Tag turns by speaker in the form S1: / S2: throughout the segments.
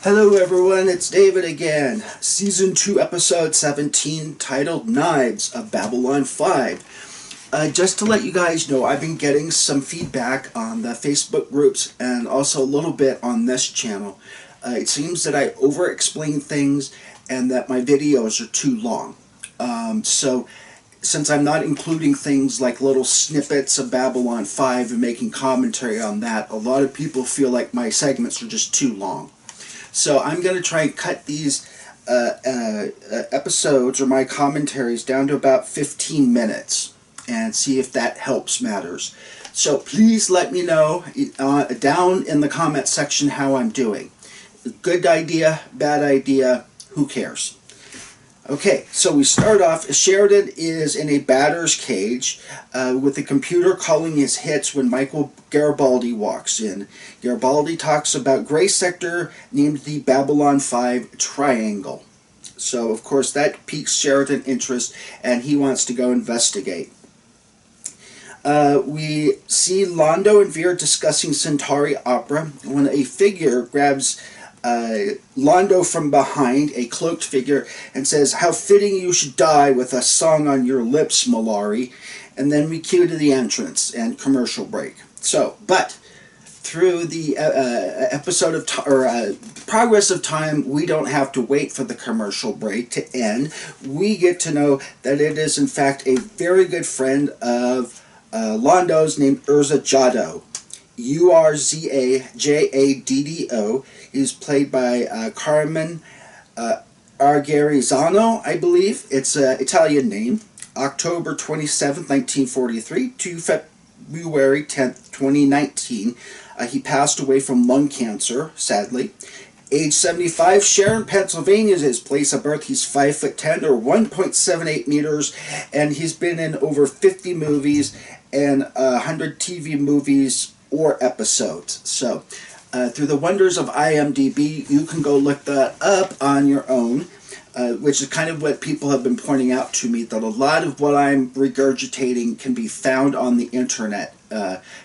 S1: Hello everyone, it's David again. Season 2 Episode 17 titled Knives of Babylon 5. Just to let you guys know, I've been getting some feedback on the Facebook groups and also a little bit on this channel. It seems that I over-explain things and that my videos are too long. So since I'm not including things like little snippets of Babylon 5 and making commentary on that, a lot of people feel like my segments are just too long. So I'm going to try and cut these episodes or my commentaries down to about 15 minutes and see if that helps matters. So please let me know down in the comment section how I'm doing. Good idea, bad idea, who cares? Okay, so we start off. Sheridan is in a batter's cage with the computer calling his hits when Michael Garibaldi walks in. Garibaldi talks about Gray Sector named the Babylon 5 Triangle. So, of course, that piques Sheridan's interest, and he wants to go investigate. We see Londo and Veer discussing Centauri opera when a figure grabs Londo from behind, a cloaked figure, and says, "How fitting you should die with a song on your lips, Malari." And then we cue to the entrance and commercial break. So, but through the progress of time, we don't have to wait for the commercial break to end. We get to know that it is in fact a very good friend of Londo's named Urza Jaddo. Urzajaddo. He's played by Carmen Argarizzano, I believe. It's an Italian name. October 27th, 1943 to February 10th, 2019. He passed away from lung cancer, sadly. Age 75, Sharon, Pennsylvania is his place of birth. He's 5'10" or 1.78 meters, and he's been in over 50 movies and 100 TV movies or episodes. So, through the wonders of IMDb, you can go look that up on your own, which is kind of what people have been pointing out to me, that a lot of what I'm regurgitating can be found on the internet.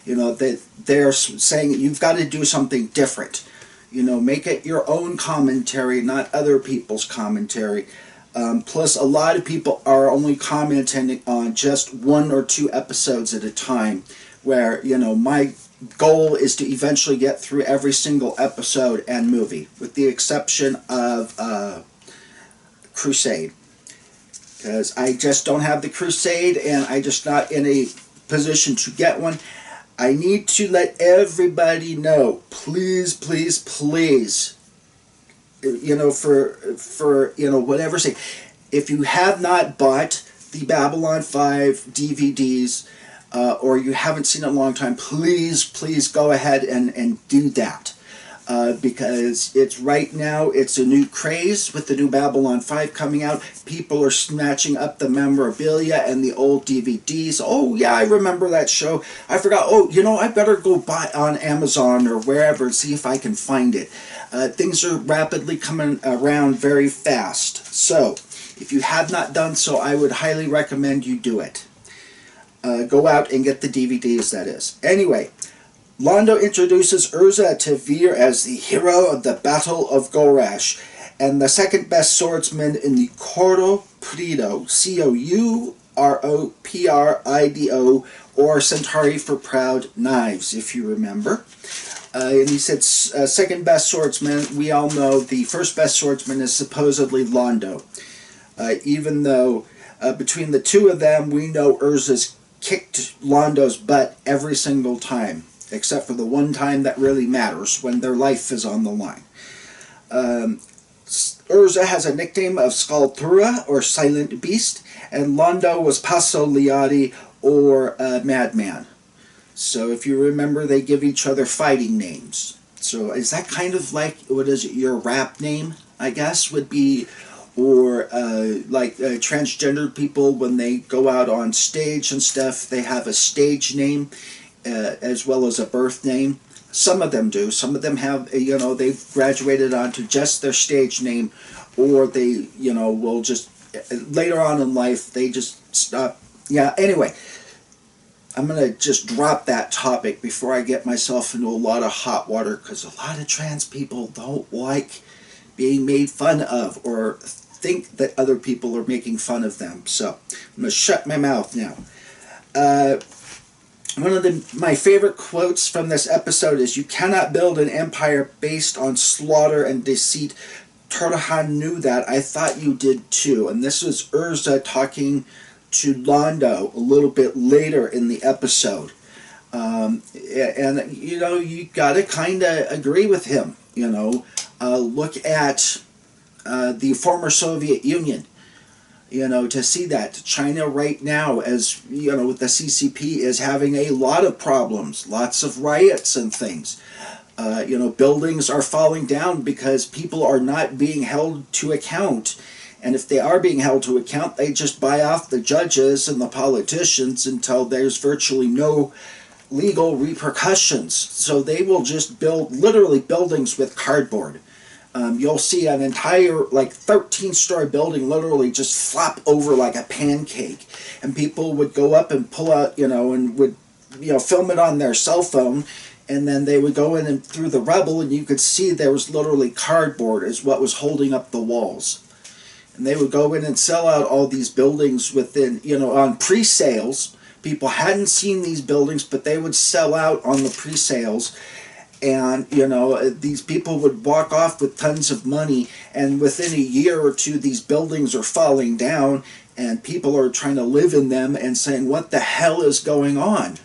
S1: You know, they're saying you've got to do something different. You know, make it your own commentary, not other people's commentary. Plus, a lot of people are only commenting on just 1 or 2 episodes at a time, where, you know, my goal is to eventually get through every single episode and movie, with the exception of Crusade. Because I just don't have the Crusade, and I'm just not in a position to get one. I need to let everybody know, please, please, please, you know, for you know, whatever sake, if you have not bought the Babylon 5 DVDs, or you haven't seen it in a long time, please, please go ahead and do that. Because it's right now, it's a new craze with the new Babylon 5 coming out. People are snatching up the memorabilia and the old DVDs. Oh, yeah, I remember that show. I forgot. Oh, you know, I better go buy on Amazon or wherever and see if I can find it. Things are rapidly coming around very fast. So, if you have not done so, I would highly recommend you do it. Go out and get the DVDs, that is. Anyway, Londo introduces Urza to Veer as the hero of the Battle of Gorash and the second best swordsman in the Coro Prido, Coroprido, or Centauri for Proud Knives, if you remember. And he said second best swordsman. We all know the first best swordsman is supposedly Londo. Even though between the two of them, we know Urza's kicked Londo's butt every single time, except for the one time that really matters, when their life is on the line. Urza has a nickname of Skaltura, or Silent Beast, and Londo was Paso Liati, or Madman. So if you remember, they give each other fighting names. So is that kind of like, what is it, your rap name, I guess, would be, or like transgender people, when they go out on stage and stuff, they have a stage name as well as a birth name. Some of them do. Some of them have, you know, they've graduated onto just their stage name, or they, you know, will just, later on in life, they just stop. Yeah, anyway. I'm going to just drop that topic before I get myself into a lot of hot water, because a lot of trans people don't like being made fun of or think that other people are making fun of them. So I'm going to shut my mouth now. One of my favorite quotes from this episode is, "You cannot build an empire based on slaughter and deceit. Turhan knew that. I thought you did too." And this was Urza talking to Londo a little bit later in the episode. And, you know, you got to kind of agree with him. You know, look at the former Soviet Union. You know, to see that China right now, as you know, with the CCP, is having a lot of problems, lots of riots and things. You know, buildings are falling down because people are not being held to account. And if they are being held to account, they just buy off the judges and the politicians until there's virtually no legal repercussions. So they will just build literally buildings with cardboard. You'll see an entire, like, 13-story building literally just flop over like a pancake. And people would go up and pull out, you know, and would, you know, film it on their cell phone. And then they would go in and through the rubble, and you could see there was literally cardboard is what was holding up the walls. And they would go in and sell out all these buildings within, you know, on pre-sales. People hadn't seen these buildings, but they would sell out on the pre-sales. And, you know, these people would walk off with tons of money, and within a year or two, these buildings are falling down, and people are trying to live in them and saying, what the hell is going on?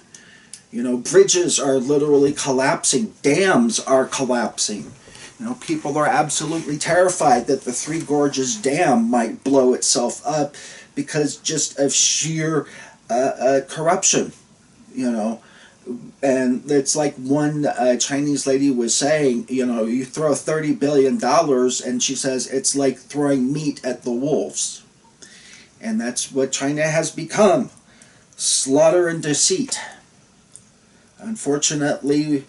S1: You know, bridges are literally collapsing. Dams are collapsing. You know, people are absolutely terrified that the Three Gorges Dam might blow itself up because just of sheer corruption, you know. And it's like one Chinese lady was saying, you know, you throw $30 billion, and she says it's like throwing meat at the wolves. And that's what China has become. Slaughter and deceit. Unfortunately,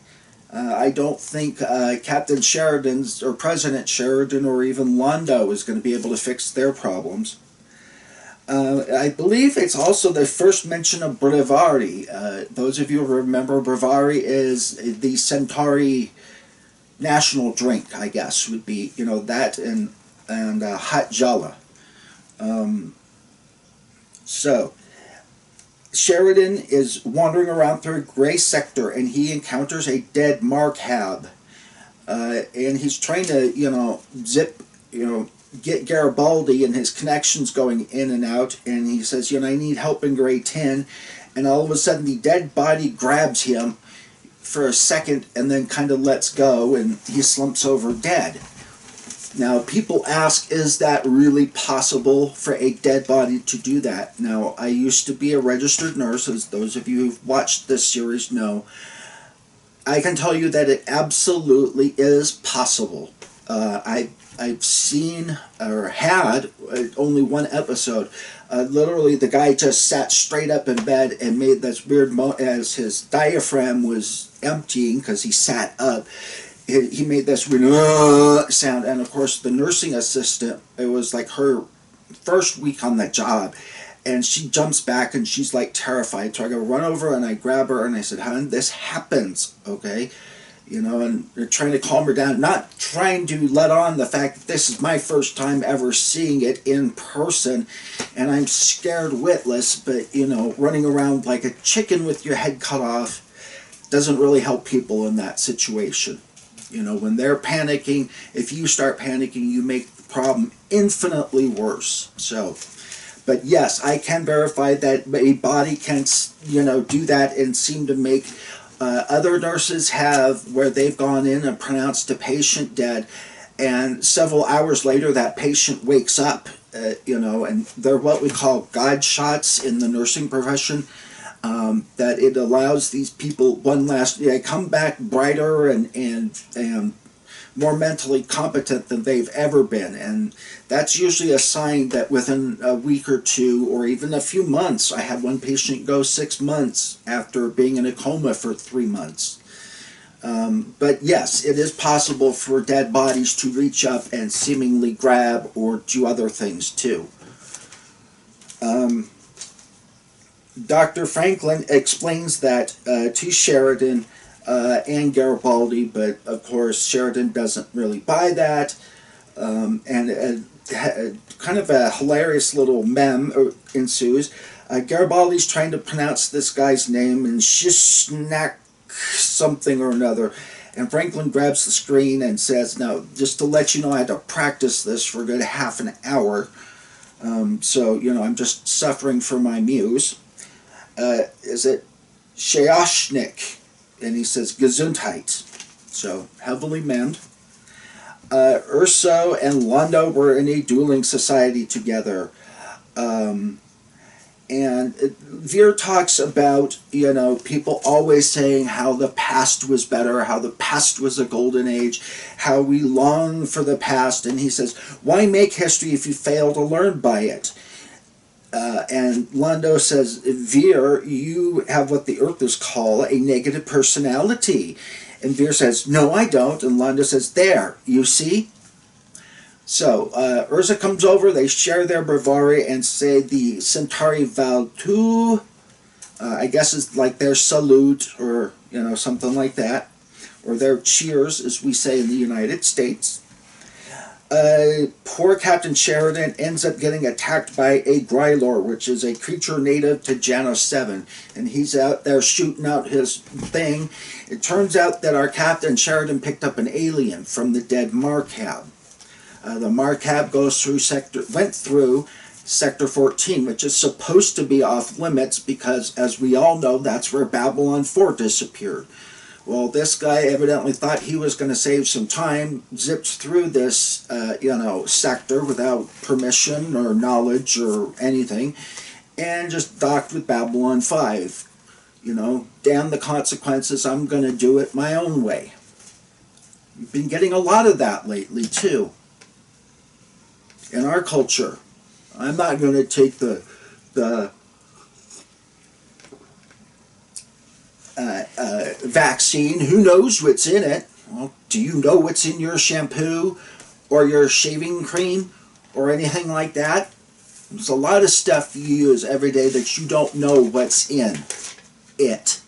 S1: I don't think Captain Sheridan's, or President Sheridan, or even Londo is going to be able to fix their problems. I believe it's also the first mention of Brevari. Those of you who remember, Brevari is the Centauri national drink, I guess, would be, you know, that and hot jala. So, Sheridan is wandering around through a gray sector, and he encounters a dead Markhab. And he's trying to, you know, get Garibaldi and his connections going in and out, and he says, you know, I need help in grade 10, and all of a sudden the dead body grabs him for a second and then kind of lets go, and he slumps over dead. Now, people ask, is that really possible for a dead body to do that? Now, I used to be a registered nurse, as those of you who've watched this series know. I can tell you that it absolutely is possible. I've seen, or had, only one episode. Literally, the guy just sat straight up in bed and made this weird as his diaphragm was emptying, because he sat up. He made this weird sound, and of course, the nursing assistant, it was like her first week on the job, and she jumps back and she's like terrified. So I go run over and I grab her and I said, "Hon, this happens, okay?" You know, and they're trying to calm her down, not trying to let on the fact that this is my first time ever seeing it in person, and I'm scared witless, but, you know, running around like a chicken with your head cut off doesn't really help people in that situation. You know, when they're panicking, if you start panicking, you make the problem infinitely worse. So, but yes, I can verify that a body can, you know, do that and seem to make... other nurses have, where they've gone in and pronounced a patient dead, and several hours later that patient wakes up, you know, and they're what we call God shots in the nursing profession, that it allows these people one last, come back brighter and more mentally competent than they've ever been. And that's usually a sign that within a week or two, or even a few months, I had one patient go 6 months after being in a coma for 3 months. But yes, it is possible for dead bodies to reach up and seemingly grab or do other things too. Dr. Franklin explains that to Sheridan and Garibaldi, but of course Sheridan doesn't really buy that. And kind of a hilarious little meme ensues. Garibaldi's trying to pronounce this guy's name, and Shishnak something or another. And Franklin grabs the screen and says, "Now, just to let you know, I had to practice this for a good half an hour. So, I'm just suffering for my muse." Is it Sheoshnik? And he says, "Gesundheit." So, heavily memmed. Urso and Londo were in a dueling society together. And Veer talks about, people always saying how the past was better, how the past was a golden age, how we long for the past. And he says, why make history if you fail to learn by it? And Londo says, Veer, you have what the Earthers call a negative personality. And Veer says, no, I don't. And Londo says, there, you see? So, Urza comes over, they share their breviary and say the Centauri Valtu, I guess it's like their salute or, something like that. Or their cheers, as we say in the United States. Poor Captain Sheridan ends up getting attacked by a Grylor, which is a creature native to Janus 7. And he's out there shooting out his thing. It turns out that our Captain Sheridan picked up an alien from the dead Marcab. The Marcab went through Sector 14, which is supposed to be off limits because, as we all know, that's where Babylon 4 disappeared. Well, this guy evidently thought he was going to save some time, zipped through this, sector without permission or knowledge or anything, and just docked with Babylon 5. Damn the consequences, I'm going to do it my own way. We've been getting a lot of that lately, too. In our culture. I'm not going to take the vaccine. Who knows what's in it? Well, do you know what's in your shampoo or your shaving cream or anything like that? There's a lot of stuff you use every day that you don't know what's in it.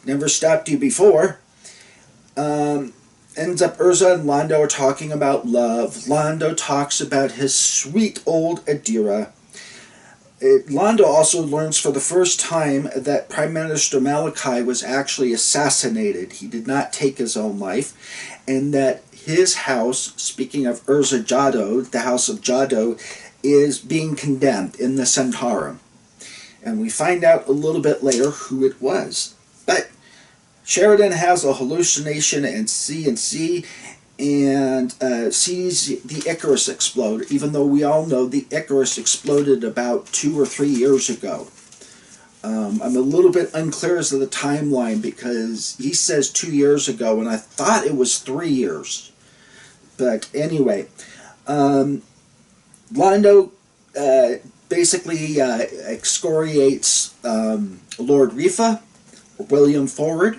S1: Never stopped you before. Ends up Urza and Londo are talking about love. Londo talks about his sweet old Adira. Londo also learns for the first time that Prime Minister Malachi was actually assassinated. He did not take his own life. And that his house, speaking of Urza Jado, the house of Jado, is being condemned in the Centaurum. And we find out a little bit later who it was. But Sheridan has a hallucination and sees the Icarus explode, even though we all know the Icarus exploded about 2 or 3 years ago. I'm a little bit unclear as to the timeline because he says 2 years ago and I thought it was 3 years. But anyway, Londo basically excoriates Lord Rifa, William Forward.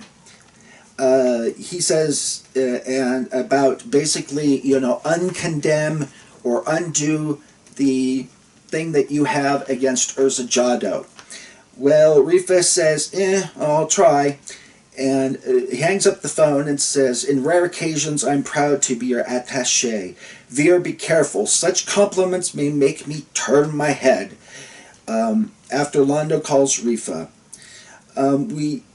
S1: He says and about basically uncondemn or undo the thing that you have against Urza Jado. Well, Rifa says, I'll try, and he hangs up the phone and says, in rare occasions I'm proud to be your attaché. Veer, be careful, such compliments may make me turn my head. After Londo calls Rifa.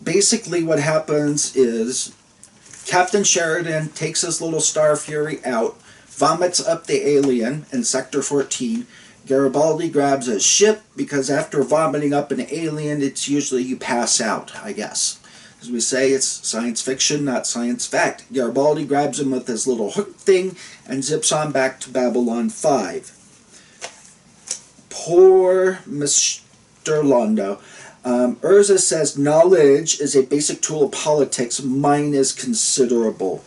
S1: Basically what happens is Captain Sheridan takes his little Star Fury out, vomits up the alien in Sector 14. Garibaldi grabs a ship because after vomiting up an alien, it's usually you pass out, I guess. As we say, it's science fiction, not science fact. Garibaldi grabs him with his little hook thing and zips on back to Babylon 5. Poor Mr. Londo. Urza says, knowledge is a basic tool of politics. Mine is considerable.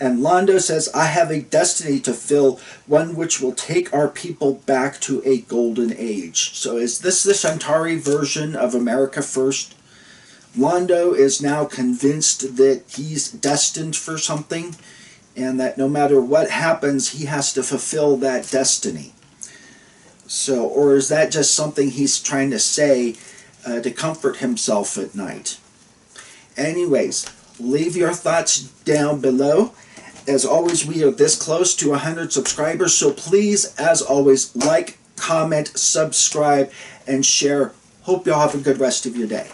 S1: And Londo says, I have a destiny to fill, one which will take our people back to a golden age. So is this the Centauri version of America First? Londo is now convinced that he's destined for something, and that no matter what happens, he has to fulfill that destiny. So, or is that just something he's trying to say to comfort himself at night? Anyways, leave your thoughts down below. As always, we are this close to 100 subscribers, so please, as always, like, comment, subscribe, and share. Hope y'all have a good rest of your day.